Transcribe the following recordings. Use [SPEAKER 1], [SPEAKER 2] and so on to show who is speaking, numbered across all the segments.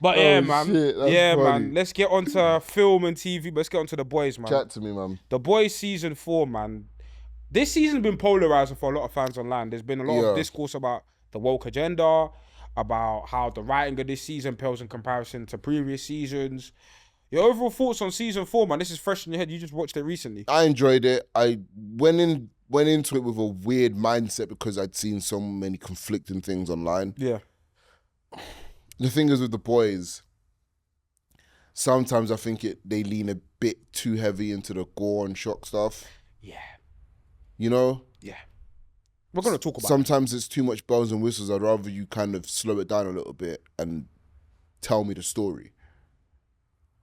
[SPEAKER 1] But
[SPEAKER 2] Oh
[SPEAKER 1] yeah, man.
[SPEAKER 2] shit, that's
[SPEAKER 1] Yeah,
[SPEAKER 2] funny.
[SPEAKER 1] man. Let's get onto film and TV. But let's get onto The Boys, man.
[SPEAKER 2] Chat to me, man.
[SPEAKER 1] The Boys season 4, man. This season's been polarizing for a lot of fans online. There's been a lot of
[SPEAKER 2] Yeah.
[SPEAKER 1] discourse about the woke agenda, about how the writing of this season pales in comparison to previous seasons. Your overall thoughts on season 4, man? This is fresh in your head. You just watched it recently.
[SPEAKER 2] I enjoyed it. I went into it with a weird mindset because I'd seen so many conflicting things online.
[SPEAKER 1] Yeah.
[SPEAKER 2] The thing is with The Boys, sometimes I think they lean a bit too heavy into the gore and shock stuff.
[SPEAKER 1] Yeah.
[SPEAKER 2] You know?
[SPEAKER 1] Yeah. We're going to talk about it.
[SPEAKER 2] Sometimes it's too much bells and whistles. I'd rather you kind of slow it down a little bit and tell me the story.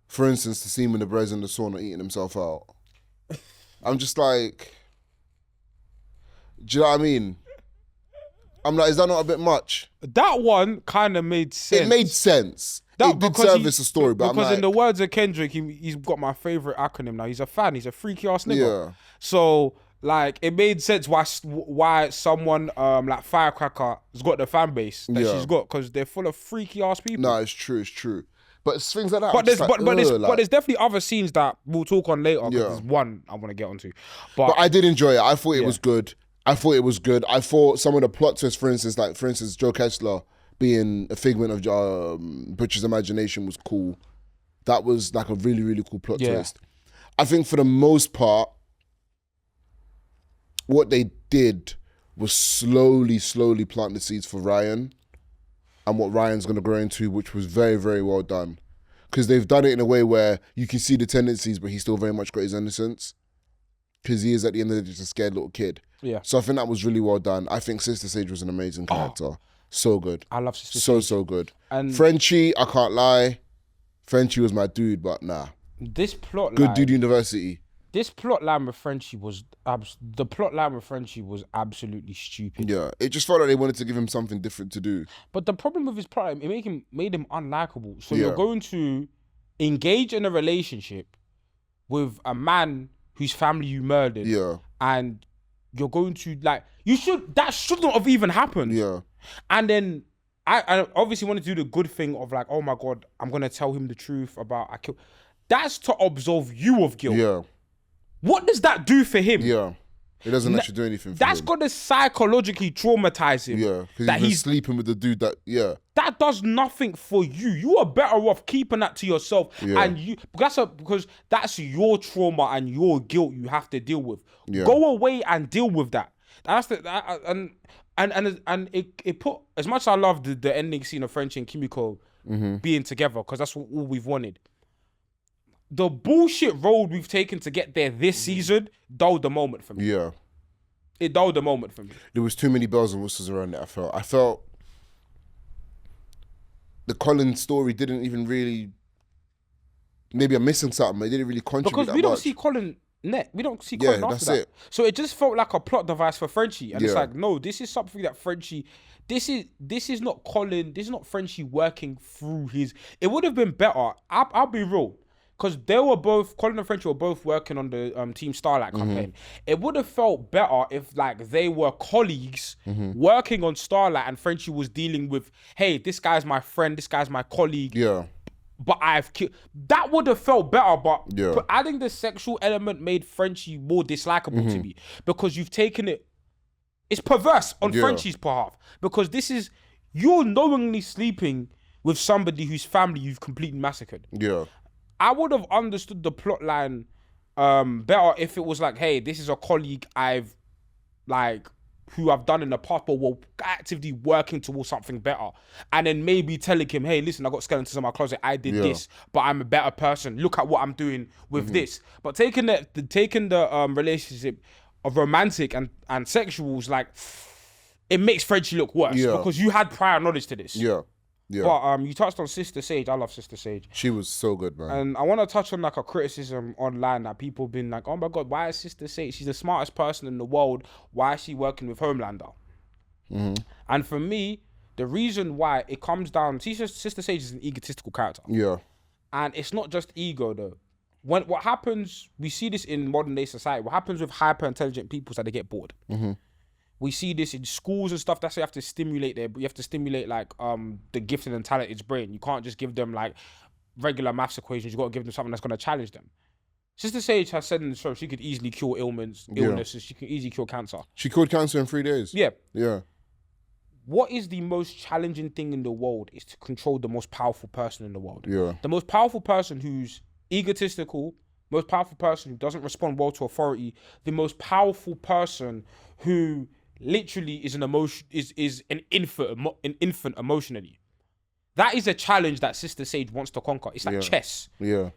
[SPEAKER 2] For instance, the scene when the Brez in the sauna eating himself out. I'm just like, do you know what I mean? I'm like, is that not a bit much?
[SPEAKER 1] That one kind of made sense.
[SPEAKER 2] It made sense. It did service the story, but I'm
[SPEAKER 1] because
[SPEAKER 2] like,
[SPEAKER 1] in the words of Kendrick, he's got my favorite acronym now. He's a fan. He's a freaky ass nigga.
[SPEAKER 2] yeah,
[SPEAKER 1] So like, it made sense why someone like Firecracker has got the fan base that
[SPEAKER 2] Yeah.
[SPEAKER 1] she's got, because they're full of freaky ass people.
[SPEAKER 2] no, it's true. But it's things like that.
[SPEAKER 1] But
[SPEAKER 2] I'm
[SPEAKER 1] there's
[SPEAKER 2] just like,
[SPEAKER 1] but there's definitely other scenes that we'll talk on later. 'Cause
[SPEAKER 2] Yeah.
[SPEAKER 1] there's one I want to get onto.
[SPEAKER 2] But I did enjoy it. I thought it was good. I thought some of the plot twists, for instance, Joe Kessler being a figment of Butcher's imagination was cool. That was like a really, really cool plot twist. I think for the most part, what they did was slowly plant the seeds for Ryan and what Ryan's going to grow into, which was very, very well done. Because they've done it in a way where you can see the tendencies, but he's still very much got his innocence. Because he is, at the end of the day, just a scared little kid.
[SPEAKER 1] Yeah.
[SPEAKER 2] So I think that was really well done. I think Sister Sage was an amazing character. So good.
[SPEAKER 1] I love Sister Sage.
[SPEAKER 2] So good.
[SPEAKER 1] And
[SPEAKER 2] Frenchie, I can't lie. Frenchie was my dude, but nah.
[SPEAKER 1] this plot
[SPEAKER 2] Good
[SPEAKER 1] line,
[SPEAKER 2] dude university.
[SPEAKER 1] this plot line with Frenchie was absolutely stupid.
[SPEAKER 2] Yeah. It just felt like they wanted to give him something different to do.
[SPEAKER 1] But the problem with his plot, it made him unlikable. So
[SPEAKER 2] Yeah.
[SPEAKER 1] you're going to engage in a relationship with a man whose family you murdered,
[SPEAKER 2] Yeah.
[SPEAKER 1] and you're going to that should not have even happened.
[SPEAKER 2] Yeah.
[SPEAKER 1] And then I obviously wanted to do the good thing of like, oh my God, I'm gonna tell him the truth about I killed. That's to absolve you of guilt.
[SPEAKER 2] Yeah.
[SPEAKER 1] What does that do for him?
[SPEAKER 2] Yeah. It doesn't actually do anything for
[SPEAKER 1] That's
[SPEAKER 2] him.
[SPEAKER 1] gonna psychologically traumatize him.
[SPEAKER 2] Yeah. Because
[SPEAKER 1] that
[SPEAKER 2] he's sleeping with the dude that, yeah.
[SPEAKER 1] That does nothing for you. You are better off keeping that to yourself,
[SPEAKER 2] Yeah.
[SPEAKER 1] and because that's your trauma and your guilt you have to deal with.
[SPEAKER 2] Yeah.
[SPEAKER 1] Go away and deal with that. That's and it put, as much as I love the ending scene of Frenchie and Kimiko being together, because that's all we've wanted. The bullshit road we've taken to get there this season dulled the moment for me.
[SPEAKER 2] Yeah.
[SPEAKER 1] It dulled the moment for me.
[SPEAKER 2] There was too many bells and whistles around it, I felt the Colin story didn't even really, maybe I'm missing something, but it didn't really contribute
[SPEAKER 1] Because
[SPEAKER 2] that
[SPEAKER 1] we don't
[SPEAKER 2] much.
[SPEAKER 1] see Colin net. We don't see Colin after
[SPEAKER 2] that's
[SPEAKER 1] that.
[SPEAKER 2] it.
[SPEAKER 1] So it just felt like a plot device for Frenchie. And it's
[SPEAKER 2] Yeah.
[SPEAKER 1] like, no, this is something that Frenchie, this is not Colin, this is not Frenchie working through his, it would have been better. I'll be real. Because Colin and Frenchie were both working on the Team Starlight campaign. It would have felt better if like they were colleagues working on Starlight and Frenchie was dealing with, hey, this guy's my friend, this guy's my colleague,
[SPEAKER 2] Yeah.
[SPEAKER 1] but I've killed. That would have felt better, but
[SPEAKER 2] Yeah.
[SPEAKER 1] adding the sexual element made Frenchie more dislikable to me, because you've taken it. It's perverse on
[SPEAKER 2] Yeah.
[SPEAKER 1] Frenchie's part, because you're knowingly sleeping with somebody whose family you've completely massacred.
[SPEAKER 2] Yeah.
[SPEAKER 1] I would have understood the plot line better if it was like, hey, this is a colleague who I've done in the past, but we're actively working towards something better. And then maybe telling him, hey, listen, I got skeletons in my closet, I did this, but I'm a better person. Look at what I'm doing with this. But taking the relationship of romantic and sexuals, like, it makes Frenchie look worse because you had prior knowledge to this.
[SPEAKER 2] Yeah. Yeah.
[SPEAKER 1] But you touched on Sister Sage. I love Sister Sage.
[SPEAKER 2] She was so good, man.
[SPEAKER 1] And I want to touch on like a criticism online that people been like, oh my God, why is Sister Sage? She's the smartest person in the world. Why is she working with Homelander? And for me, the reason why it comes down, Sister Sage is an egotistical character.
[SPEAKER 2] Yeah.
[SPEAKER 1] And it's not just ego though. What happens, we see this in modern day society, what happens with hyper intelligent people is that they get bored. We see this in schools and stuff. That's why you have to stimulate you have to stimulate like the gifted and talented's brain. You can't just give them like regular maths equations. You got to give them something that's going to challenge them. Sister Sage has said in the show she could easily cure illnesses. She can easily cure cancer.
[SPEAKER 2] She cured cancer in 3 days.
[SPEAKER 1] Yeah.
[SPEAKER 2] Yeah.
[SPEAKER 1] What is the most challenging thing in the world is to control the most powerful person in the world.
[SPEAKER 2] Yeah.
[SPEAKER 1] The most powerful person who's egotistical, most powerful person who doesn't respond well to authority, the most powerful person who literally is an infant emotionally. That is a challenge that Sister Sage wants to conquer. It's like chess.
[SPEAKER 2] Yeah.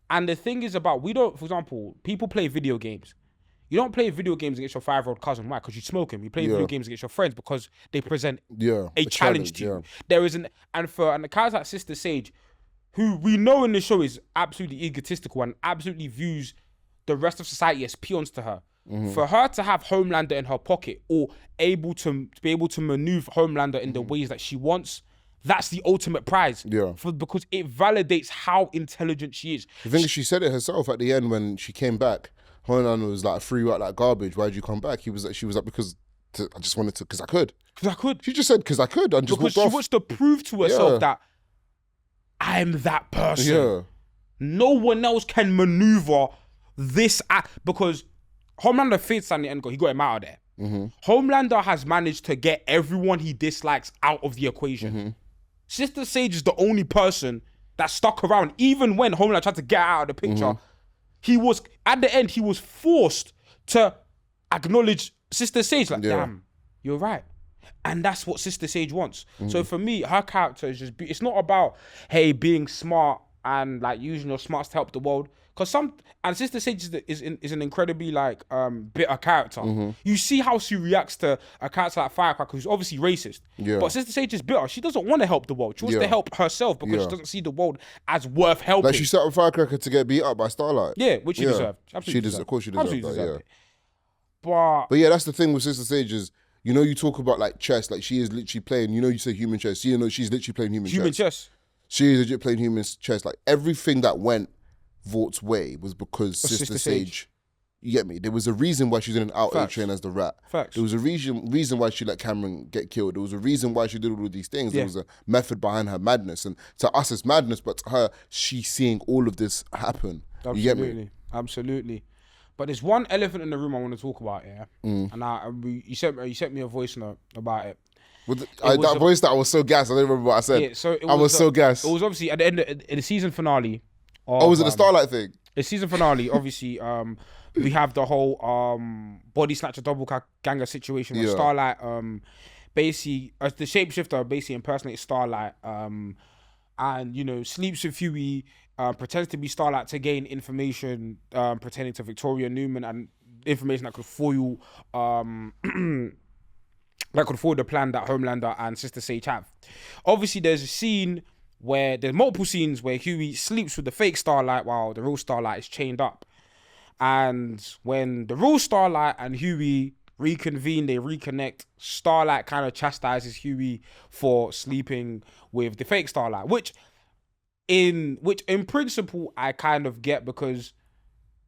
[SPEAKER 1] And the thing is about, for example, people play video games. You don't play video games against your 5-year-old cousin. Why? Because you smoke him. You play video games against your friends because they present a challenge to you. There is and the character like Sister Sage, who we know in the show is absolutely egotistical and absolutely views the rest of society as peons to her. For her to have Homelander in her pocket or be able to maneuver Homelander in the ways that she wants, that's the ultimate prize.
[SPEAKER 2] Yeah.
[SPEAKER 1] Because it validates how intelligent she is.
[SPEAKER 2] The thing is, she said it herself at the end when she came back. Homelander was like, "Free you out like garbage. Why'd you come back?" She was like, because I just wanted to, because I could.
[SPEAKER 1] Because I could.
[SPEAKER 2] She just said, because I could, and just
[SPEAKER 1] because
[SPEAKER 2] walked
[SPEAKER 1] she
[SPEAKER 2] off.
[SPEAKER 1] wants to prove to herself that I'm that person.
[SPEAKER 2] Yeah.
[SPEAKER 1] No one else can maneuver this because Homelander fits on the end goal. He got him out of there. Homelander has managed to get everyone he dislikes out of the equation. Sister Sage is the only person that stuck around, even when Homelander tried to get out of the picture. He was, at the end, he was forced to acknowledge Sister Sage. Like, damn, you're right. And that's what Sister Sage wants. So for me, her character is it's not about, hey, being smart and like using your smarts to help the world. Because Sister Sage is an incredibly like bitter character. You see how she reacts to a character like Firecracker, who's obviously racist. Yeah. But Sister Sage is bitter. She doesn't want to help the world. She wants to help herself because she doesn't see the world as worth helping.
[SPEAKER 2] Like she set up Firecracker to get beat up by Starlight.
[SPEAKER 1] Yeah, which she deserved. Absolutely deserved.
[SPEAKER 2] Of course she deserved
[SPEAKER 1] Absolutely
[SPEAKER 2] that,
[SPEAKER 1] deserved it. But
[SPEAKER 2] yeah, that's the thing with Sister Sage is, you know, you talk about like chess, like she is literally playing, you know, you say human chess, you know, she's literally playing human chess. She is legit playing human chess. Like everything that went Vort's way was because Sister Sage, you get me? There was a reason why she's in an out A train as the rat.
[SPEAKER 1] Facts.
[SPEAKER 2] There was a reason why she let Cameron get killed. There was a reason why she did all of these things. There was a method behind her madness. And to us it's madness, but to her, she's seeing all of this happen.
[SPEAKER 1] Absolutely.
[SPEAKER 2] You get me?
[SPEAKER 1] Absolutely. But there's one elephant in the room I want to talk about, and you sent me a voice note about it.
[SPEAKER 2] That voice that I was so gassed, I don't remember what I said. Yeah, so I was so gassed.
[SPEAKER 1] It was obviously at the end of the season finale.
[SPEAKER 2] Was it the Starlight thing?
[SPEAKER 1] The season finale, obviously, we have the whole body snatcher doppelganger situation where Starlight basically, as the shapeshifter basically impersonates Starlight and, you know, sleeps with Huey, pretends to be Starlight to gain information pertaining to Victoria Newman and information that could foil the plan that Homelander and Sister Sage have. Obviously, there's multiple scenes where Huey sleeps with the fake Starlight while the real Starlight is chained up. And when the real Starlight and Huey reconvene, they reconnect, Starlight kind of chastises Huey for sleeping with the fake Starlight, which in principle I kind of get, because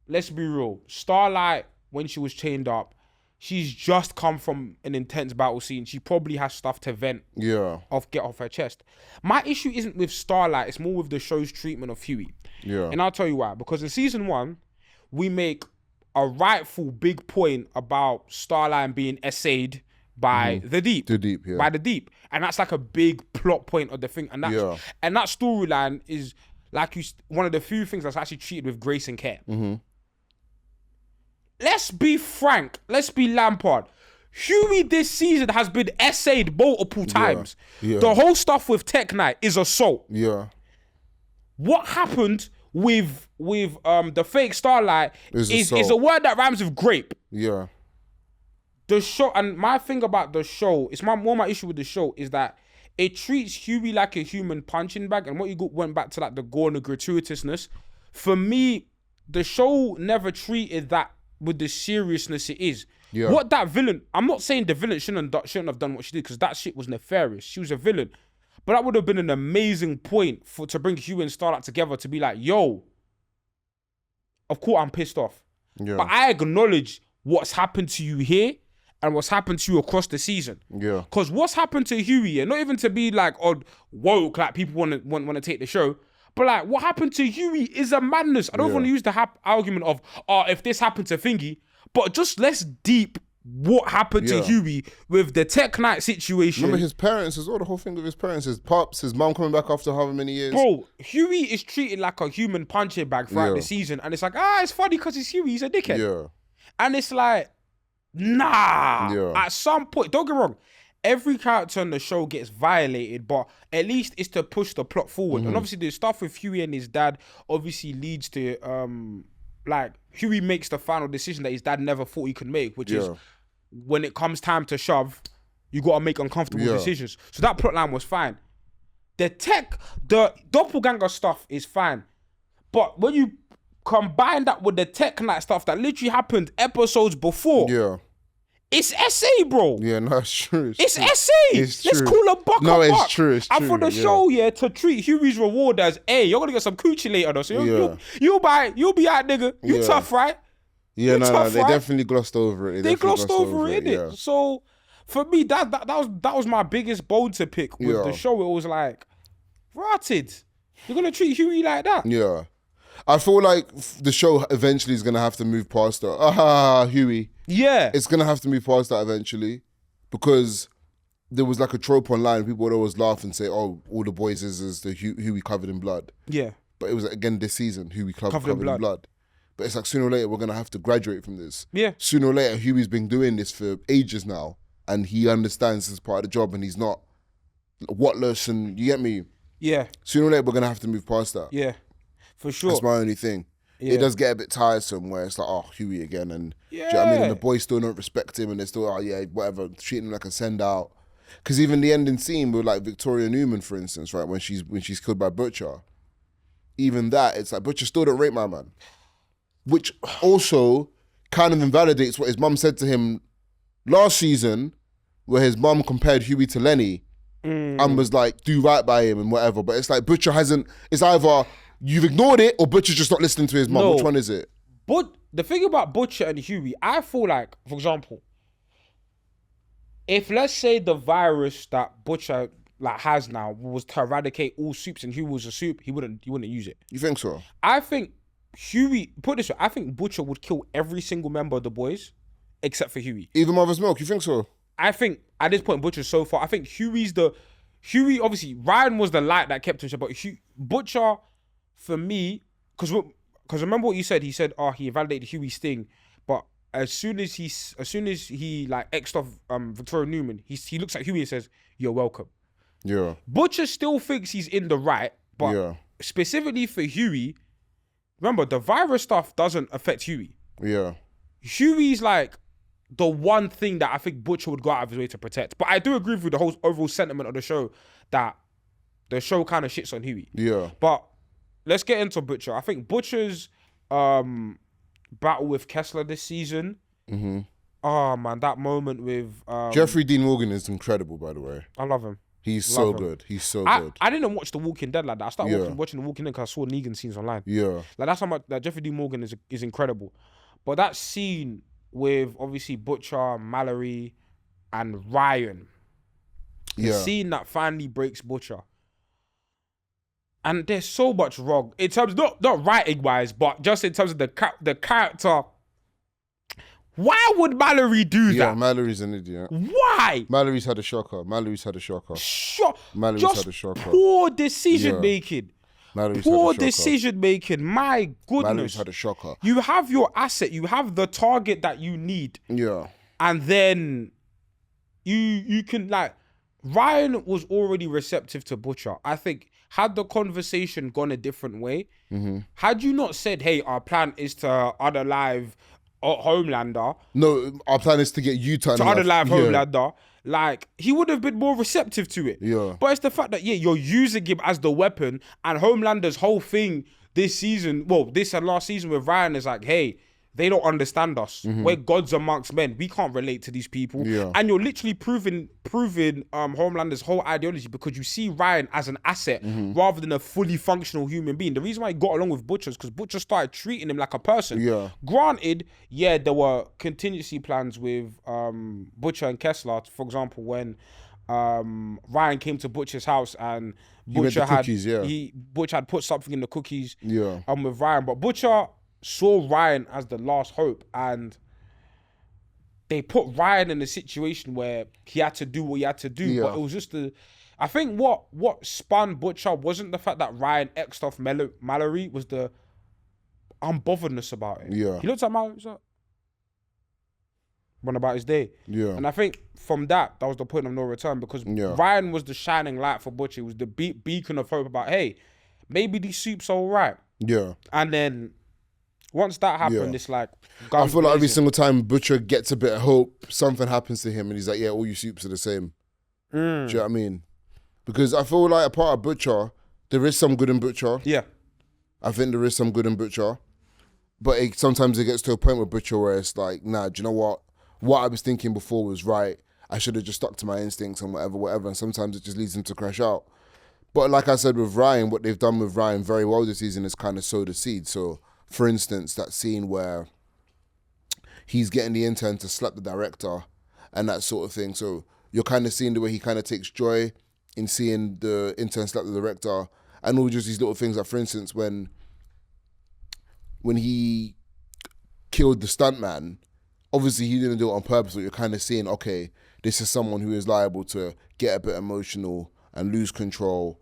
[SPEAKER 1] let's be real, Starlight, when she was chained up, she's just come from an intense battle scene. She probably has stuff to vent, get off her chest. My issue isn't with Starlight, it's more with the show's treatment of Huey. Yeah. And I'll tell you why. Because in season 1, we make a rightful big point about Starlight being essayed by the Deep. By the Deep. And that's like a big plot point of the thing. And that storyline is like one of the few things that's actually treated with grace and care. Let's be frank. Let's be Lampard. Huey this season has been essayed multiple times. The whole stuff with Tech Knight is assault. What happened with the fake Starlight is a word that rhymes with grape. The show, and my thing about the show, my issue with the show is that it treats Huey like a human punching bag, and what you went back to like the gore and the gratuitousness. For me, the show never treated that with the seriousness it is. What that villain, I'm not saying the villain shouldn't have done what she did, because that shit was nefarious. She was a villain. But that would have been an amazing point to bring Huey and Starlight together, to be like, yo, of course I'm pissed off. But I acknowledge what's happened to you here, and what's happened to you across the season.
[SPEAKER 2] Yeah.
[SPEAKER 1] Because what's happened to Huey, and not even to be like odd woke, like people want to take the show, but like what happened to Huey is a madness. I don't want to use the argument of, if this happened to Thingy, but just let's deep what happened to Huey with the Tech Night situation.
[SPEAKER 2] Remember his parents as well, the whole thing with his parents, his pops, his mum coming back after however many years.
[SPEAKER 1] Bro, Huey is treated like a human punching bag throughout the season, and it's like, it's funny because it's Huey, he's a dickhead.
[SPEAKER 2] Yeah.
[SPEAKER 1] And it's like, nah.
[SPEAKER 2] Yeah.
[SPEAKER 1] At some point, don't get me wrong, every character on the show gets violated, but at least it's to push the plot forward. And obviously the stuff with Huey and his dad obviously leads to like Huey makes the final decision that his dad never thought he could make, which is when it comes time to shove, you gotta make uncomfortable decisions. So that plotline was fine. The doppelganger stuff is fine. But when you combine that with the Tech Night stuff that literally happened episodes before, it's SA, bro.
[SPEAKER 2] Yeah, no, it's true.
[SPEAKER 1] It's
[SPEAKER 2] true.
[SPEAKER 1] SA.
[SPEAKER 2] It's
[SPEAKER 1] Let's
[SPEAKER 2] true.
[SPEAKER 1] call a buck
[SPEAKER 2] No,
[SPEAKER 1] a
[SPEAKER 2] it's
[SPEAKER 1] buck.
[SPEAKER 2] true. It's
[SPEAKER 1] And
[SPEAKER 2] true.
[SPEAKER 1] for the show, to treat Huey's reward as, hey, you're gonna get some coochie later, though. So you'll be out, nigga. You tough, right?
[SPEAKER 2] Yeah, no,
[SPEAKER 1] tough,
[SPEAKER 2] they
[SPEAKER 1] right?
[SPEAKER 2] definitely glossed over it.
[SPEAKER 1] They glossed over it, innit? So for me, that was my biggest bone to pick with the show. It was like, rotted. You're gonna treat Huey like that?
[SPEAKER 2] Yeah. I feel like the show eventually is going to have to move past that. Huey.
[SPEAKER 1] Yeah.
[SPEAKER 2] It's going to have to move past that eventually because there was like a trope online. People would always laugh and say, all the boys is the Huey covered in blood.
[SPEAKER 1] Yeah.
[SPEAKER 2] But it was, again, this season, Huey covered in blood. But it's like sooner or later, we're going to have to graduate from this.
[SPEAKER 1] Yeah.
[SPEAKER 2] Sooner or later, Huey's been doing this for ages now and he understands this part of the job and he's not whatless and, you get me?
[SPEAKER 1] Yeah.
[SPEAKER 2] Sooner or later, we're going to have to move past that.
[SPEAKER 1] Yeah. For sure.
[SPEAKER 2] That's my only thing.
[SPEAKER 1] Yeah.
[SPEAKER 2] It does get a bit tiresome where it's like, Huey again. And do you know what I mean? And the boys still don't respect him and they're still, whatever, treating him like a send out. Because even the ending scene with like Victoria Newman, for instance, right, when she's killed by Butcher, even that, it's like, Butcher still don't rate my man. Which also kind of invalidates what his mum said to him last season, where his mum compared Huey to Lenny and was like, do right by him and whatever. But it's like, Butcher hasn't, it's either you've ignored it or Butcher's just not listening to his mum.
[SPEAKER 1] No.
[SPEAKER 2] Which one is it?
[SPEAKER 1] But the thing about Butcher and Huey, I feel like, for example, if let's say the virus that Butcher has now was to eradicate all soups and Huey was a soup, he wouldn't use it.
[SPEAKER 2] You think so?
[SPEAKER 1] I think Huey, put it this way, I think Butcher would kill every single member of the boys except for Huey.
[SPEAKER 2] Even Mother's Milk, you think so?
[SPEAKER 1] I think at this point, Butcher's so far. I think Huey, obviously, Ryan was the light that kept him. But Butcher, for me, because remember what you said. He said, he invalidated Huey's thing, but as soon as he like X'd off Victoria Newman, he looks at Huey and says, "You're welcome."
[SPEAKER 2] Yeah.
[SPEAKER 1] Butcher still thinks he's in the right, but specifically for Huey, remember the virus stuff doesn't affect Huey.
[SPEAKER 2] Yeah.
[SPEAKER 1] Huey's like the one thing that I think Butcher would go out of his way to protect. But I do agree with the whole overall sentiment of the show that the show kind of shits on Huey.
[SPEAKER 2] Yeah.
[SPEAKER 1] But let's get into Butcher. I think Butcher's battle with Kessler this season. Mm-hmm. Oh man, that moment with
[SPEAKER 2] Jeffrey Dean Morgan is incredible, by the way.
[SPEAKER 1] I love him.
[SPEAKER 2] He's so good. He's so good.
[SPEAKER 1] I didn't watch The Walking Dead like that. I started watching The Walking Dead because I saw Negan scenes online.
[SPEAKER 2] Yeah.
[SPEAKER 1] Like that's how much that Jeffrey Dean Morgan is incredible. But that scene with obviously Butcher, Mallory, and Ryan. The scene that finally breaks Butcher. And there's so much wrong in terms, not writing wise, but just in terms of the character. Why would Mallory do that?
[SPEAKER 2] Yeah, Mallory's an idiot.
[SPEAKER 1] Why?
[SPEAKER 2] Mallory's had a shocker. Mallory's had a shocker.
[SPEAKER 1] Poor decision making.
[SPEAKER 2] Poor
[SPEAKER 1] decision making. My goodness.
[SPEAKER 2] Mallory's had a shocker.
[SPEAKER 1] You have your asset. You have the target that you need.
[SPEAKER 2] Yeah.
[SPEAKER 1] And then you can like Ryan was already receptive to Butcher. I think had the conversation gone a different way, had you not said, "Hey, our plan is to unalive Homelander."
[SPEAKER 2] No, our plan is to get you to
[SPEAKER 1] unalive Homelander. Like, he would have been more receptive to it.
[SPEAKER 2] Yeah.
[SPEAKER 1] But it's the fact that, you're using him as the weapon, and Homelander's whole thing this season, this and last season with Ryan is like, hey, they don't understand us. We're gods amongst men. We can't relate to these people.
[SPEAKER 2] Yeah.
[SPEAKER 1] And you're literally proving Homelander's whole ideology because you see Ryan as an asset rather than a fully functional human being. The reason why he got along with Butcher is because Butcher started treating him like a person.
[SPEAKER 2] Yeah.
[SPEAKER 1] Granted, yeah, there were contingency plans with Butcher and Kessler. For example, when Ryan came to Butcher's house and Butcher Butcher had put something in the cookies with Ryan, but Butcher saw Ryan as the last hope, and they put Ryan in a situation where he had to do what he had to do. But it was just I think what spun Butcher wasn't the fact that Ryan X'd off Mallory, was the unbotheredness about it.
[SPEAKER 2] Yeah.
[SPEAKER 1] He looked at Mallory, went about his day.
[SPEAKER 2] Yeah.
[SPEAKER 1] And I think from that was the point of no return, because Ryan was the shining light for Butcher. He was the beacon of hope about, hey, maybe these soups are all right.
[SPEAKER 2] Yeah.
[SPEAKER 1] And then once that happened, it's like...
[SPEAKER 2] I feel like every single time Butcher gets a bit of hope, something happens to him and he's like, yeah, all you soups are the same. Do you know what I mean? Because I feel like a part of Butcher, there is some good in Butcher.
[SPEAKER 1] Yeah.
[SPEAKER 2] I think there is some good in Butcher. But sometimes it gets to a point with Butcher where it's like, nah, do you know what? What I was thinking before was right. I should have just stuck to my instincts and whatever. And sometimes it just leads him to crash out. But like I said with Ryan, what they've done with Ryan very well this season is kind of sow the seed. So, for instance, that scene where he's getting the intern to slap the director and that sort of thing. So you're kind of seeing the way he kind of takes joy in seeing the intern slap the director, and all just these little things. Like, for instance, when he killed the stuntman, obviously he didn't do it on purpose, but you're kind of seeing, okay, this is someone who is liable to get a bit emotional and lose control.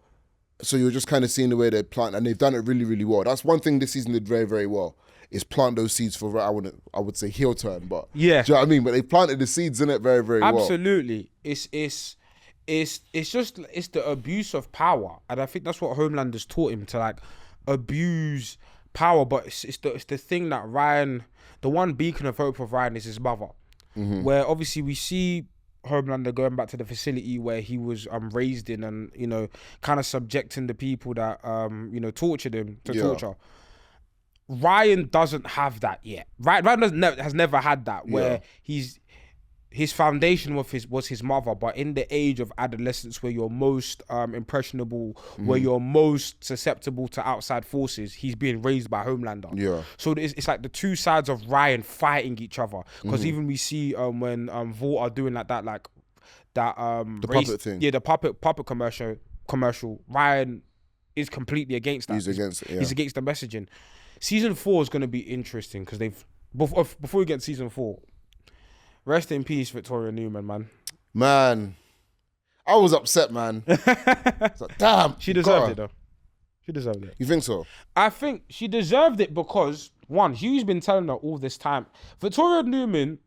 [SPEAKER 2] So you're just kind of seeing the way they plant, and they've done it really, really well. That's one thing this season did very, very well, is plant those seeds for, I would say heel turn, but
[SPEAKER 1] yeah,
[SPEAKER 2] do you know what I mean? But they planted the seeds in it very, very well.
[SPEAKER 1] Absolutely. It's the abuse of power, and I think that's what Homelander's taught him, to like abuse power. But it's the thing that Ryan, the one beacon of hope of Ryan, is his mother, where obviously we see Homelander going back to the facility where he was raised in, and kind of subjecting the people that tortured him to torture. Ryan doesn't have that yet. Ryan has never had that, where his foundation was his mother. But in the age of adolescence, where you're most impressionable, where you're most susceptible to outside forces, he's being raised by Homelander. Yeah. So it's like the two sides of Ryan fighting each other. Because even we see when Vought are doing like that, the
[SPEAKER 2] puppet thing.
[SPEAKER 1] Yeah, the puppet commercial. Ryan is completely against that.
[SPEAKER 2] He's against it. Yeah.
[SPEAKER 1] He's against the messaging. Season 4 is going to be interesting because before we get to season 4. Rest in peace, Victoria Newman, man.
[SPEAKER 2] Man, I was upset, man. It's like, damn.
[SPEAKER 1] She deserved it, though. She deserved it.
[SPEAKER 2] You think so?
[SPEAKER 1] I think she deserved it because, one, Hugh's been telling her all this time. Victoria Newman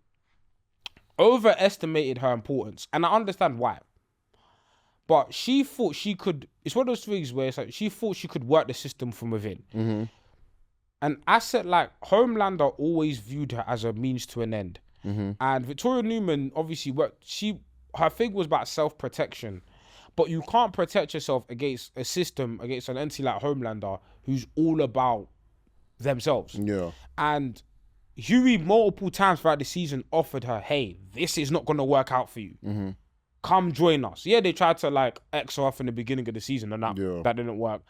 [SPEAKER 1] overestimated her importance, and I understand why. But she thought she could... It's one of those things where it's like she thought she could work the system from within. Mm-hmm. An asset like Homelander always viewed her as a means to an end. Mm-hmm. And Victoria Newman obviously her thing was about self-protection, but you can't protect yourself against a system, against an entity like Homelander, who's all about themselves. Yeah. And Hughie multiple times throughout the season offered her, hey, this is not going to work out for you. Mm-hmm. Come join us. Yeah, they tried to like X her off in the beginning of the season, and that didn't work.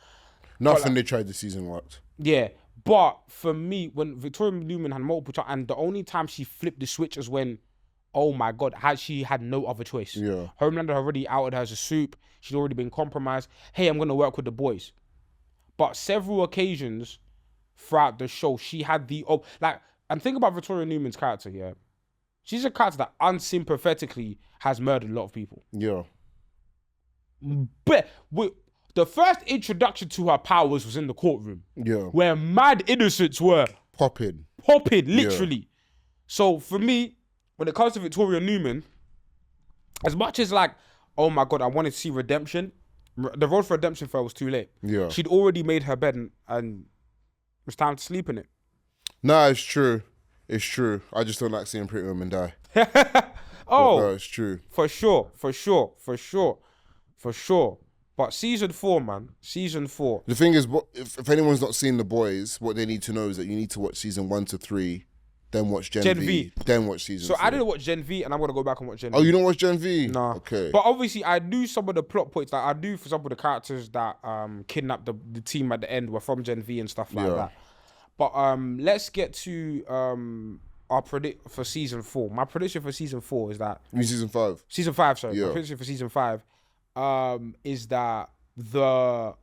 [SPEAKER 2] Nothing they tried this season worked.
[SPEAKER 1] Yeah. But for me, when Victoria Newman had multiple times, and the only time she flipped the switch is when, oh my God, she had no other choice. Yeah. Homelander already outed her as a soup. She'd already been compromised. Hey, I'm going to work with the boys. But several occasions throughout the show, she had and think about Victoria Newman's character here. She's a character that unsympathetically has murdered a lot of people. Yeah. But the first introduction to her powers was in the courtroom. Yeah. Where mad innocents were
[SPEAKER 2] popping,
[SPEAKER 1] literally. Yeah. So for me, when it comes to Victoria Newman, as much as like, oh my God, I wanted to see redemption, the road for redemption for her was too late. Yeah. She'd already made her bed and it was time to sleep in it.
[SPEAKER 2] Nah, it's true. It's true. I just don't like seeing pretty women die.
[SPEAKER 1] No,
[SPEAKER 2] it's true.
[SPEAKER 1] For sure. But season 4, man. Season 4.
[SPEAKER 2] The thing is, if anyone's not seen The Boys, what they need to know is that you need to watch season 1 to 3 then watch Gen,
[SPEAKER 1] Gen
[SPEAKER 2] v,
[SPEAKER 1] V.
[SPEAKER 2] then watch season
[SPEAKER 1] So
[SPEAKER 2] 4.
[SPEAKER 1] I didn't watch Gen V, and I'm gonna go back and watch Gen V.
[SPEAKER 2] Oh, you don't watch Gen V?
[SPEAKER 1] Nah.
[SPEAKER 2] Okay.
[SPEAKER 1] But obviously, I knew some of the plot points. Like I knew, for example, the characters that kidnapped the team at the end were from Gen V and stuff like that. But let's get to our predict for season 4. My prediction for season 4 is that
[SPEAKER 2] You mean season 5?
[SPEAKER 1] season 5. Sorry,
[SPEAKER 2] Yeah.
[SPEAKER 1] my prediction for season 5 is that the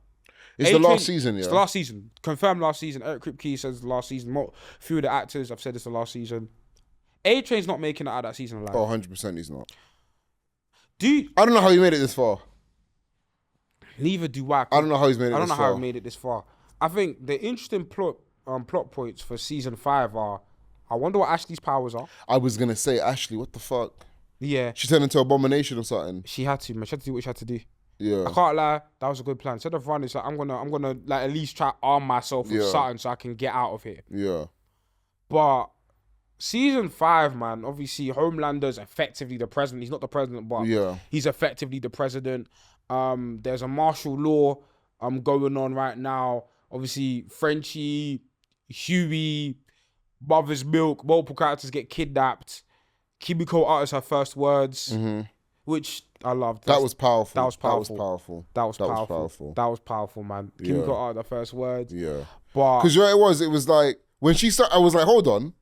[SPEAKER 2] It's the last season, yeah.
[SPEAKER 1] It's the last season. Confirmed last season. Eric Kripke says the last season. Few of the actors have said it's the last season. A-Train's not making it out of that season alive.
[SPEAKER 2] Oh, 100% he's not.
[SPEAKER 1] Dude,
[SPEAKER 2] I don't know how he made it this far.
[SPEAKER 1] neither do I.
[SPEAKER 2] I don't know how he's made it
[SPEAKER 1] I don't
[SPEAKER 2] this
[SPEAKER 1] know how
[SPEAKER 2] far.
[SPEAKER 1] he made it this far. I think the interesting plot points for season 5 are, I wonder what Ashley's powers are.
[SPEAKER 2] I was going to say, Ashley, what the fuck?
[SPEAKER 1] Yeah,
[SPEAKER 2] She turned into Abomination or something.
[SPEAKER 1] she had to, man. She had to do what she had to do.
[SPEAKER 2] Yeah.
[SPEAKER 1] I can't lie, that was a good plan. Instead of running, it's like I'm gonna like at least try to arm myself with
[SPEAKER 2] Yeah.
[SPEAKER 1] something so I can get out of here.
[SPEAKER 2] Yeah.
[SPEAKER 1] But season 5, man, obviously Homelander's effectively the president. He's not the president, but
[SPEAKER 2] Yeah.
[SPEAKER 1] he's effectively the president. There's a martial law going on right now. Obviously, Frenchie, Huey, Mother's Milk, multiple characters get kidnapped. Kimiko utters her first words, which I loved.
[SPEAKER 2] That was powerful.
[SPEAKER 1] That was powerful.
[SPEAKER 2] That was powerful.
[SPEAKER 1] That was
[SPEAKER 2] That was
[SPEAKER 1] powerful.
[SPEAKER 2] powerful.
[SPEAKER 1] That was powerful, man. Kimiko uttered her first words.
[SPEAKER 2] Yeah.
[SPEAKER 1] But
[SPEAKER 2] Because you know what it was like, when she started, I was like, hold on.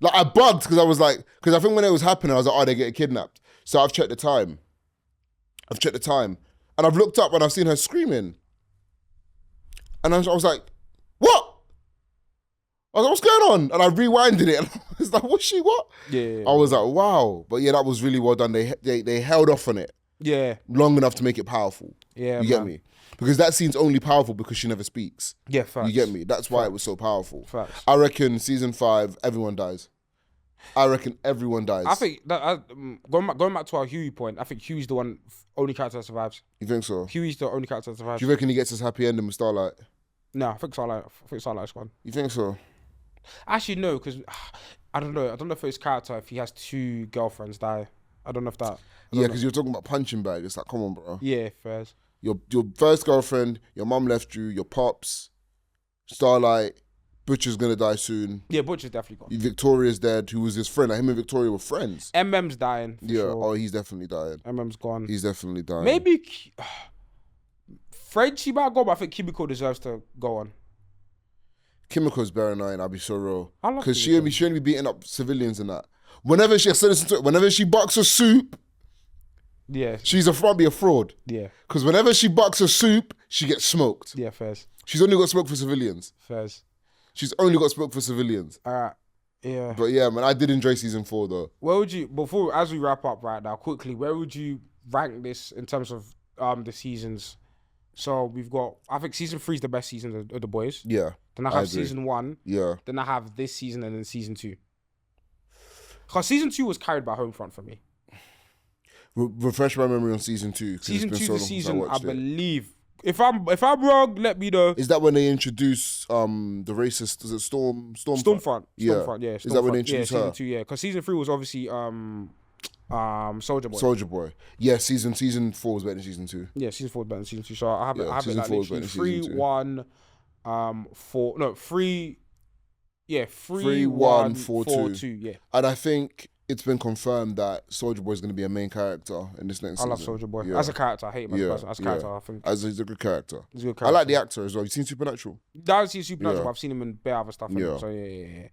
[SPEAKER 2] Like, I bugged because I was like, because I think when it was happening, I was like, oh, they're getting kidnapped. So I've checked the time. And I've looked up and I've seen her screaming. And I was like, what? I was like, what's going on? And I rewinded it and I was like, what's she, what?
[SPEAKER 1] yeah,
[SPEAKER 2] I was like, wow. But yeah, that was really well done. They held off on it
[SPEAKER 1] yeah,
[SPEAKER 2] long enough to make it powerful.
[SPEAKER 1] yeah.
[SPEAKER 2] You get
[SPEAKER 1] man.
[SPEAKER 2] me? Because that scene's only powerful because she never speaks.
[SPEAKER 1] Yeah, facts.
[SPEAKER 2] You get me? That's why it was so powerful.
[SPEAKER 1] Facts.
[SPEAKER 2] I reckon season 5, everyone dies. I reckon everyone dies.
[SPEAKER 1] I think that going back to our Huey point, I think Huey's the only character that survives.
[SPEAKER 2] You think so?
[SPEAKER 1] Huey's the only character that survives.
[SPEAKER 2] Do you reckon he gets his happy ending with Starlight?
[SPEAKER 1] No, I think Starlight's one.
[SPEAKER 2] You think so?
[SPEAKER 1] Actually, no, because I don't know. I don't know if his character, if he has 2 girlfriends die. I don't know if that.
[SPEAKER 2] Yeah, because you're talking about punching bag. It's like, come on, bro.
[SPEAKER 1] Yeah, fairs.
[SPEAKER 2] Your first girlfriend, your mum left you, your pops, Starlight, Butcher's gonna die soon.
[SPEAKER 1] Yeah, Butcher's definitely gone.
[SPEAKER 2] Victoria's dead, who was his friend. Like, him and Victoria were friends.
[SPEAKER 1] MM's dying. For
[SPEAKER 2] Yeah,
[SPEAKER 1] sure.
[SPEAKER 2] oh, he's definitely dying.
[SPEAKER 1] MM's gone.
[SPEAKER 2] He's definitely dying.
[SPEAKER 1] Maybe Frenchie might go, but I think Kimiko deserves to go on.
[SPEAKER 2] Kimiko's better than I'll be so real.
[SPEAKER 1] I love
[SPEAKER 2] Because she
[SPEAKER 1] Kimiko.
[SPEAKER 2] only be beating up civilians and that. Whenever she bucks a soup,
[SPEAKER 1] Yeah,
[SPEAKER 2] she's probably a fraud.
[SPEAKER 1] yeah,
[SPEAKER 2] Because whenever she bucks a soup, she gets smoked.
[SPEAKER 1] yeah, fairs.
[SPEAKER 2] She's only got smoke for civilians.
[SPEAKER 1] Fairs.
[SPEAKER 2] She's only got smoke for civilians.
[SPEAKER 1] Alright. Yeah.
[SPEAKER 2] But yeah, man, I did enjoy season 4 though.
[SPEAKER 1] Where would you, as we wrap up right now, quickly, where would you rank this in terms of the seasons? So we've got, I think season 3 is the best season of The Boys.
[SPEAKER 2] Yeah.
[SPEAKER 1] Then I
[SPEAKER 2] I
[SPEAKER 1] have
[SPEAKER 2] agree.
[SPEAKER 1] season 1.
[SPEAKER 2] Yeah.
[SPEAKER 1] Then I have this season and then season 2. Because season 2 was carried by Homefront for me.
[SPEAKER 2] Refresh my memory on season 2. 'cause
[SPEAKER 1] Season
[SPEAKER 2] it's
[SPEAKER 1] 2
[SPEAKER 2] been
[SPEAKER 1] the
[SPEAKER 2] so long since
[SPEAKER 1] season, I
[SPEAKER 2] watched it.
[SPEAKER 1] believe. If I'm wrong, let me know.
[SPEAKER 2] Is that when they introduce the racist? Is it Stormfront?
[SPEAKER 1] Stormfront.
[SPEAKER 2] Yeah.
[SPEAKER 1] Stormfront, yeah.
[SPEAKER 2] Is that when they
[SPEAKER 1] Stormfront. Yeah,
[SPEAKER 2] introduce
[SPEAKER 1] season
[SPEAKER 2] her?
[SPEAKER 1] 2, yeah. Because season 3 was obviously Soldier Boy.
[SPEAKER 2] Soldier Boy. Yeah, season 4 was better than season 2.
[SPEAKER 1] Yeah, season 4 is better than season 2. So I have it
[SPEAKER 2] season
[SPEAKER 1] like
[SPEAKER 2] 4 is
[SPEAKER 1] literally
[SPEAKER 2] better than
[SPEAKER 1] 3,
[SPEAKER 2] season 2.
[SPEAKER 1] 1, 4. No, 3. Yeah, 3,
[SPEAKER 2] 3,
[SPEAKER 1] 1,
[SPEAKER 2] 1,
[SPEAKER 1] 4,
[SPEAKER 2] 4,
[SPEAKER 1] 2. Yeah.
[SPEAKER 2] And I think it's been confirmed that Soldier Boy is going to be a main character in this next
[SPEAKER 1] I
[SPEAKER 2] season.
[SPEAKER 1] love Soldier Boy.
[SPEAKER 2] Yeah.
[SPEAKER 1] As a character, I hate him as a person. As a character, I think
[SPEAKER 2] He's a good character.
[SPEAKER 1] he's a good
[SPEAKER 2] I
[SPEAKER 1] character.
[SPEAKER 2] like the actor as well. You seen Supernatural?
[SPEAKER 1] I've seen Supernatural,
[SPEAKER 2] Yeah.
[SPEAKER 1] but I've seen him in bare other stuff.
[SPEAKER 2] Yeah.
[SPEAKER 1] So yeah.